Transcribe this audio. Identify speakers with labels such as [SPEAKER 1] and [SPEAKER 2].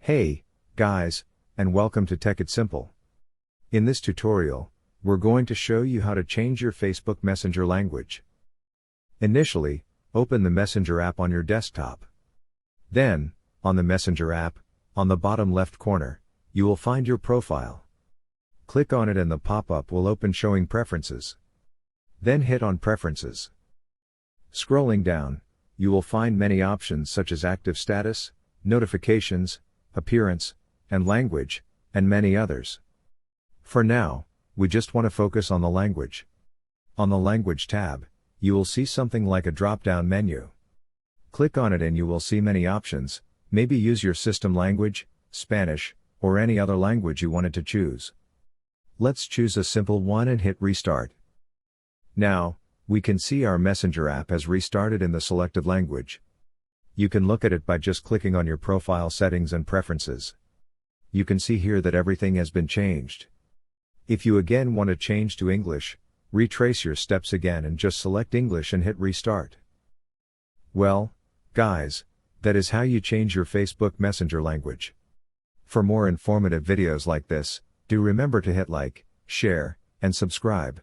[SPEAKER 1] Hey, guys, and welcome to Tech It Simple. In this tutorial, we're going to show you how to change your Facebook Messenger language. Initially, open the Messenger app on your desktop. Then, on the Messenger app, on the bottom left corner, you will find your profile. Click on it and the pop-up will open showing Preferences. Then hit on Preferences. Scrolling down, you will find many options such as Active Status, Notifications, Appearance, and Language, and many others. For now, we just want to focus on the language. On the Language tab, you will see something like a drop-down menu. Click on it and you will see many options. Maybe use your system language, Spanish, or any other language you wanted to choose. Let's choose a simple one and hit Restart. Now, we can see our Messenger app has restarted in the selected language. You can look at it by just clicking on your profile settings and preferences. You can see here that everything has been changed. If you again want to change to English, retrace your steps again and just select English and hit Restart. Well, guys, that is how you change your Facebook Messenger language. For more informative videos like this, do remember to hit like, share, and subscribe.